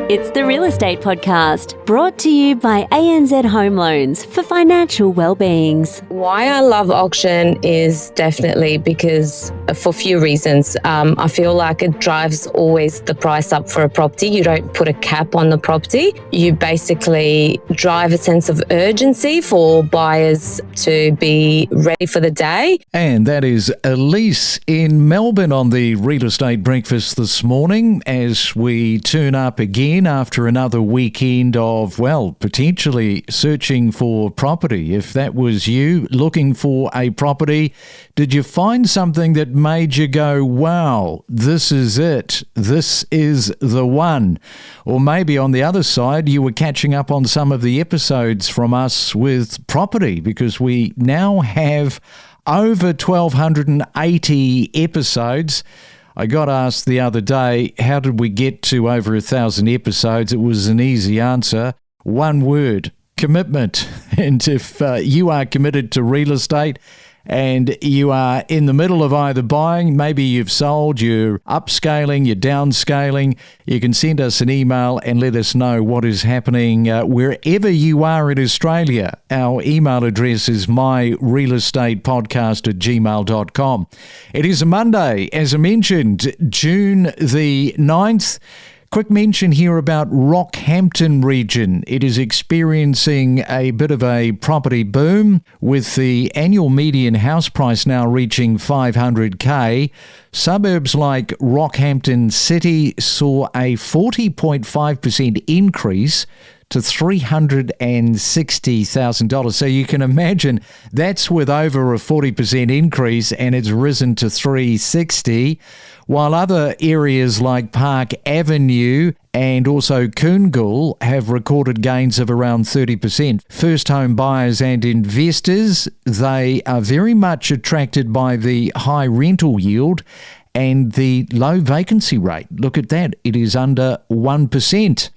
It's the Real Estate Podcast, brought to you by ANZ Home Loans for financial well-beings. Why I love auction is definitely because for a few reasons. I feel like it drives always the price up for a property. You don't put a cap on the property. You basically drive a sense of urgency for buyers to be ready for the day. And that is Elise in Melbourne on the Real Estate Breakfast this morning as we turn up again after another weekend of, well, potentially searching for property. If that was you looking for a property, did you find something that made you go, wow, this is it, this is the one? Or maybe on the other side, you were catching up on some of the episodes from us with property, because we now have over 1,280 episodes. I got asked the other day, how did we get to over 1,000 episodes? It was an easy answer. One word: commitment. And if you are committed to real estate and you are in the middle of either buying, maybe you've sold, you're upscaling, you're downscaling, you can send us an email and let us know what is happening wherever you are in Australia. Our email address is myrealestatepodcast@gmail.com. It is a Monday, as I mentioned, June the 9th. Quick mention here about Rockhampton region. It is experiencing a bit of a property boom with the annual median house price now reaching $500,000. Suburbs like Rockhampton City saw a 40.5% increase to $360,000. So you can imagine that's with over a 40% increase, and it's risen to $360,000. While other areas like Park Avenue and also Coongal have recorded gains of around 30%. First home buyers and investors, they are very much attracted by the high rental yield and the low vacancy rate. Look at that, it is under 1%.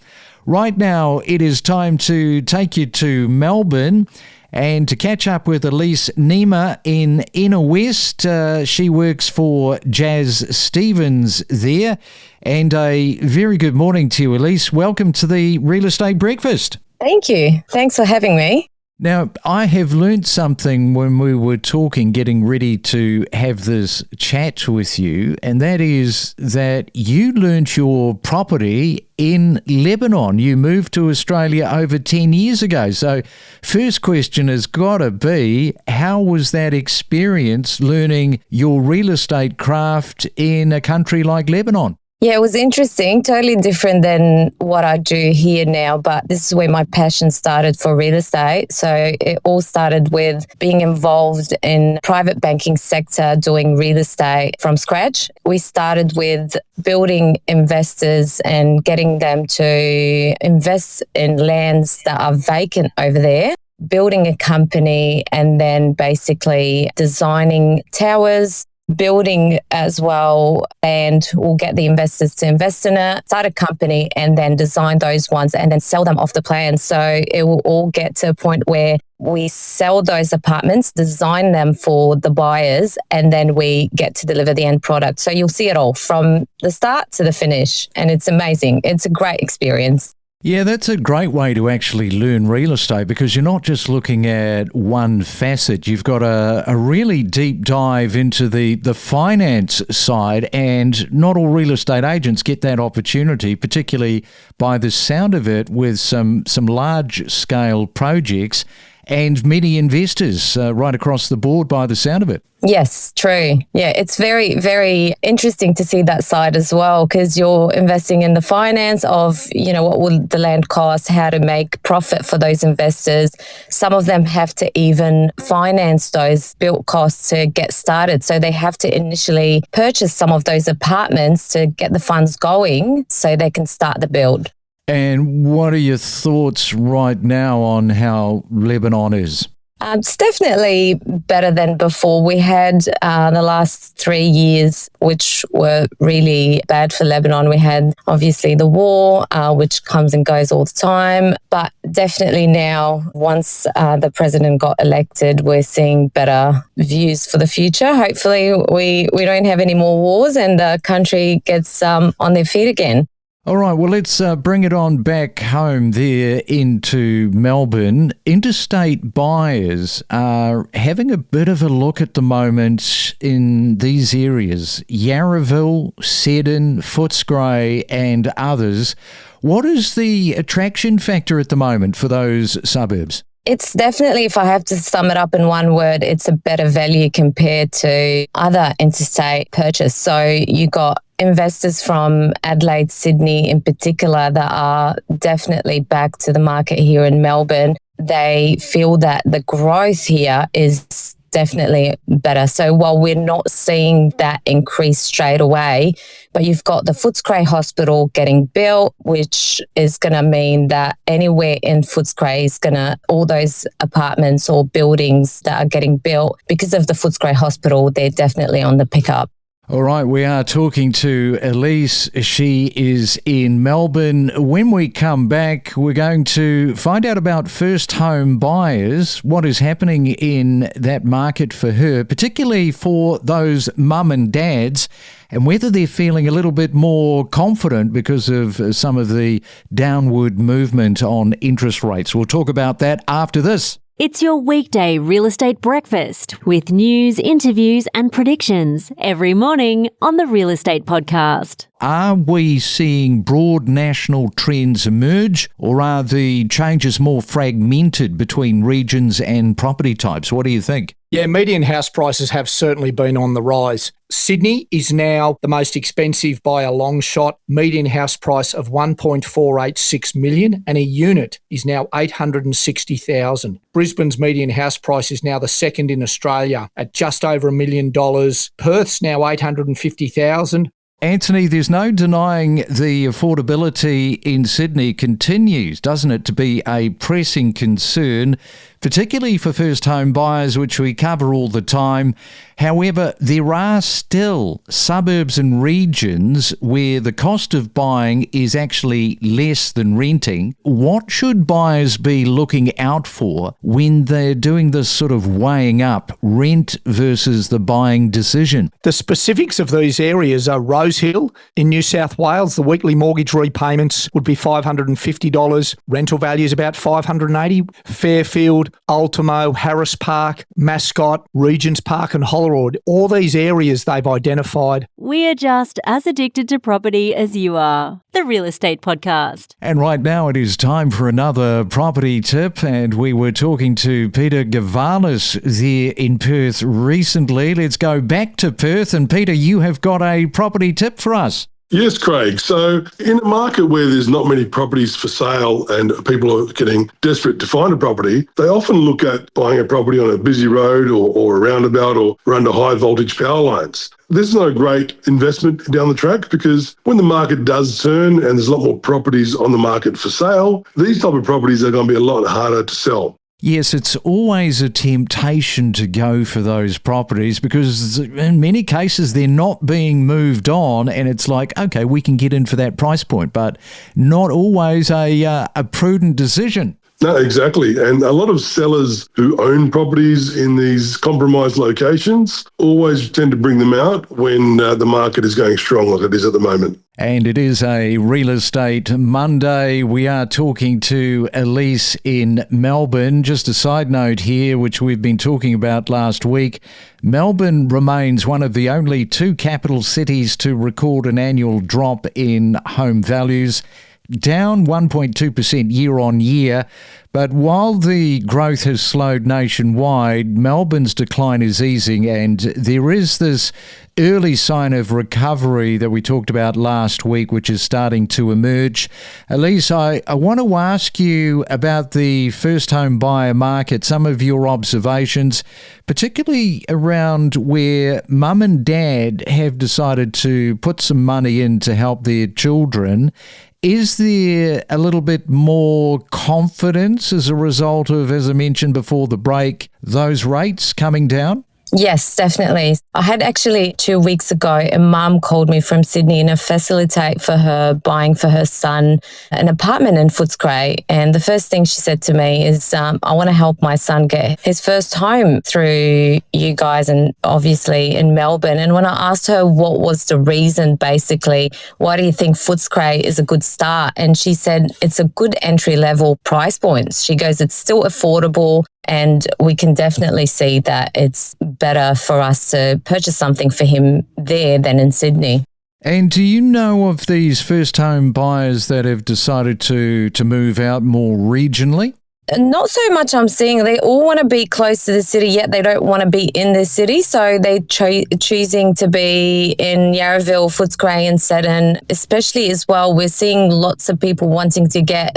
Right now, it is time to take you to Melbourne and to catch up with Elise Nemer in Inner West. She works for Jas Stephens there. And a very good morning to you, Elise. Welcome to the Real Estate Breakfast. Thank you. Thanks for having me. Now, I have learnt something when we were talking, getting ready to have this chat with you, and that is that you learnt your property in Lebanon. You moved to Australia over 10 years ago. So first question has got to be, how was that experience learning your real estate craft in a country like Lebanon? Yeah, it was interesting, totally different than what I do here now, but this is where my passion started for real estate. So it all started with being involved in private banking sector, doing real estate from scratch. We started with building investors and getting them to invest in lands that are vacant over there, building a company, and then basically designing towers, building as well, and we'll get the investors to invest in it, start a company, and then design those ones and then sell them off the plan. So it will all get to a point where we sell those apartments, design them for the buyers, and then we get to deliver the end product. So you'll see it all from the start to the finish, and it's amazing. It's a great experience. Yeah, that's a great way to actually learn real estate, because you're not just looking at one facet. You've got a really deep dive into the finance side, and not all real estate agents get that opportunity, particularly by the sound of it, with some large-scale projects and many investors right across the board by the sound of it. Yes, true. Yeah, it's very, very interesting to see that side as well, because you're investing in the finance of, what will the land cost, how to make profit for those investors. Some of them have to even finance those built costs to get started. So they have to initially purchase some of those apartments to get the funds going so they can start the build. And what are your thoughts right now on how Lebanon is? It's definitely better than before. We had the last 3 years, which were really bad for Lebanon. We had obviously the war, which comes and goes all the time. But definitely now, once the president got elected, we're seeing better views for the future. Hopefully we don't have any more wars and the country gets on their feet again. All right, well, let's bring it on back home there into Melbourne. Interstate buyers are having a bit of a look at the moment in these areas, Yarraville, Seddon, Footscray and others. What is the attraction factor at the moment for those suburbs? It's definitely, if I have to sum it up in one word, it's a better value compared to other interstate purchase. So you got investors from Adelaide, Sydney in particular that are definitely back to the market here in Melbourne. They feel that the growth here is definitely better. So while we're not seeing that increase straight away, but you've got the Footscray Hospital getting built, which is going to mean that anywhere in Footscray is going to, all those apartments or buildings that are getting built because of the Footscray Hospital, they're definitely on the pickup. All right, we are talking to Elise. She is in Melbourne. When we come back, we're going to find out about first home buyers, what is happening in that market for her, particularly for those mum and dads, and whether they're feeling a little bit more confident because of some of the downward movement on interest rates. We'll talk about that after this. It's your weekday real estate breakfast with news, interviews and predictions every morning on the Real Estate Podcast. Are we seeing broad national trends emerge, or are the changes more fragmented between regions and property types? What do you think? Yeah, median house prices have certainly been on the rise. Sydney is now the most expensive by a long shot, median house price of $1.486 million, and a unit is now $860,000. Brisbane's median house price is now the second in Australia at just over $1 million. Perth's now $850,000. Anthony, there's no denying the affordability in Sydney continues, doesn't it, to be a pressing concern, particularly for first home buyers, which we cover all the time. However, there are still suburbs and regions where the cost of buying is actually less than renting. What should buyers be looking out for when they're doing this sort of weighing up rent versus the buying decision? The specifics of these areas are Rosehill in New South Wales. The weekly mortgage repayments would be $550. Rental value is about $580. Fairfield, Ultimo, Harris Park, Mascot, Regents Park and Hollerwood. All these areas they've identified. We are just as addicted to property as you are. The Real Estate Podcast. And right now it is time for another property tip, and we were talking to Peter Gavalis there in Perth recently. Let's go back to Perth, and Peter, you have got a property tip for us. Yes, Craig. So in a market where there's not many properties for sale and people are getting desperate to find a property, they often look at buying a property on a busy road or a roundabout or under high voltage power lines. There's no great investment down the track because when the market does turn and there's a lot more properties on the market for sale, these type of properties are going to be a lot harder to sell. Yes, it's always a temptation to go for those properties because in many cases they're not being moved on, and it's like, okay, we can get in for that price point, but not always a prudent decision. No, exactly. And a lot of sellers who own properties in these compromised locations always tend to bring them out when the market is going strong like it is at the moment. And it is a Real Estate Monday. We are talking to Elise in Melbourne. Just a side note here, which we've been talking about last week. Melbourne remains one of the only two capital cities to record an annual drop in home values, down 1.2% year on year. But while the growth has slowed nationwide, Melbourne's decline is easing, and there is this early sign of recovery that we talked about last week, which is starting to emerge. Elise, I want to ask you about the first home buyer market, some of your observations, particularly around where mum and dad have decided to put some money in to help their children. Is there a little bit more confidence as a result of, as I mentioned before the break, those rates coming down? Yes, definitely. I had actually 2 weeks ago, a mum called me from Sydney and facilitate for her buying for her son an apartment in Footscray. And the first thing she said to me is, I want to help my son get his first home through you guys and obviously in Melbourne. And when I asked her what was the reason, basically, why do you think Footscray is a good start? And she said, it's a good entry level price point. She goes, it's still affordable. And we can definitely see that it's better for us to purchase something for him there than in Sydney. And do you know of these first home buyers that have decided to move out more regionally? Not so much I'm seeing. They all want to be close to the city, yet they don't want to be in the city. So they're choosing to be in Yarraville, Footscray and Seddon, especially as well. We're seeing lots of people wanting to get,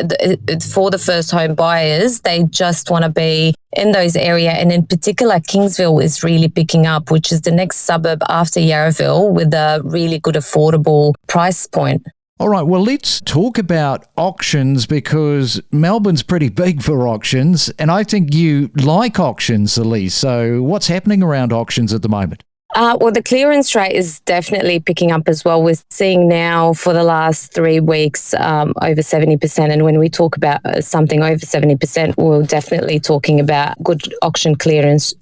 for the first home buyers, they just want to be in those areas. And in particular, Kingsville is really picking up, which is the next suburb after Yarraville with a really good affordable price point. All right, well, let's talk about auctions because Melbourne's pretty big for auctions, and I think you like auctions, Elise. So what's happening around auctions at the moment? Well, the clearance rate is definitely picking up as well. We're seeing now for the last 3 weeks over 70%. And when we talk about something over 70%, we're definitely talking about good auction clearance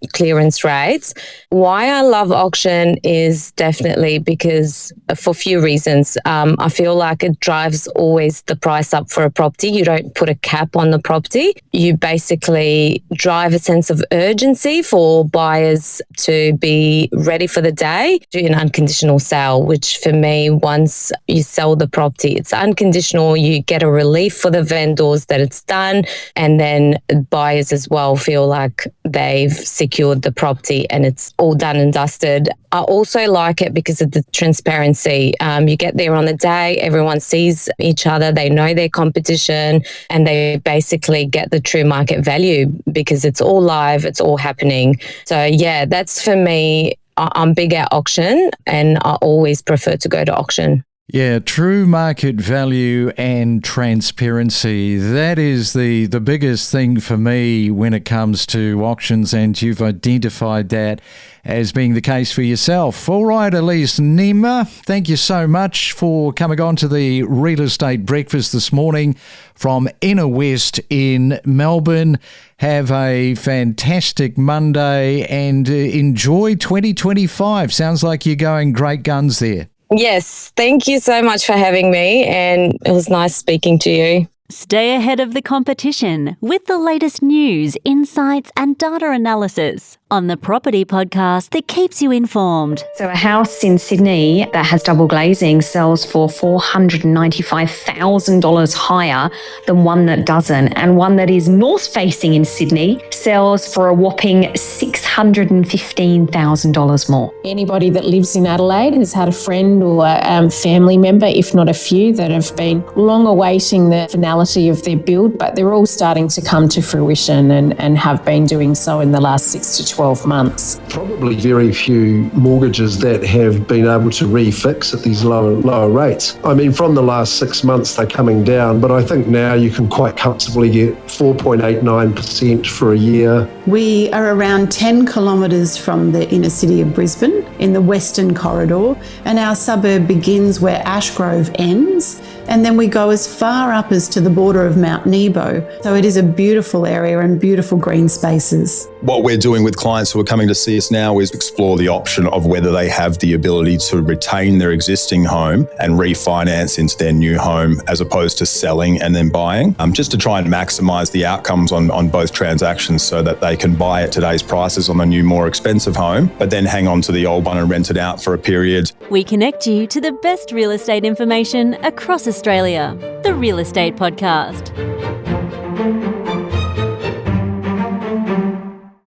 rates. Why I love auction is definitely because for a few reasons. I feel like it drives always the price up for a property. You don't put a cap on the property. You basically drive a sense of urgency for buyers to be ready for the day, do an unconditional sale, which for me, once you sell the property, it's unconditional. You get a relief for the vendors that it's done. And then buyers as well feel like they've secured the property and it's all done and dusted. I also like it because of the transparency. You get there on the day, everyone sees each other, they know their competition, and they basically get the true market value because it's all live, it's all happening. So yeah, that's for me. I'm big at auction and I always prefer to go to auction. Yeah, true market value and transparency. That is the biggest thing for me when it comes to auctions, and you've identified that as being the case for yourself. All right, Elise Nemer, thank you so much for coming on to the Real Estate Breakfast this morning from Inner West in Melbourne. Have a fantastic Monday and enjoy 2025. Sounds like you're going great guns there. Yes, thank you so much for having me, and it was nice speaking to you. Stay ahead of the competition with the latest news, insights and data analysis on the Property Podcast that keeps you informed. So a house in Sydney that has double glazing sells for $495,000 higher than one that doesn't. And one that is north-facing in Sydney sells for a whopping $615,000 more. Anybody that lives in Adelaide has had a friend or a family member, if not a few, that have been long awaiting the finality of their build, but they're all starting to come to fruition and have been doing so in the last 6 to 12 months. Probably very few mortgages that have been able to refix at these lower rates. I mean, from the last 6 months, they're coming down, but I think now you can quite comfortably get 4.89% for a year. We are around 10 kilometres from the inner city of Brisbane in the Western Corridor, and our suburb begins where Ashgrove ends, and then we go as far up as to the border of Mount Nebo. So it is a beautiful area and beautiful green spaces. What we're doing with clients who are coming to see us now is explore the option of whether they have the ability to retain their existing home and refinance into their new home as opposed to selling and then buying, just to try and maximise the outcomes on both transactions so that they can buy at today's prices on the new, more expensive home, but then hang on to the old one and rent it out for a period. We connect you to the best real estate information across Australia. The Real Estate Podcast.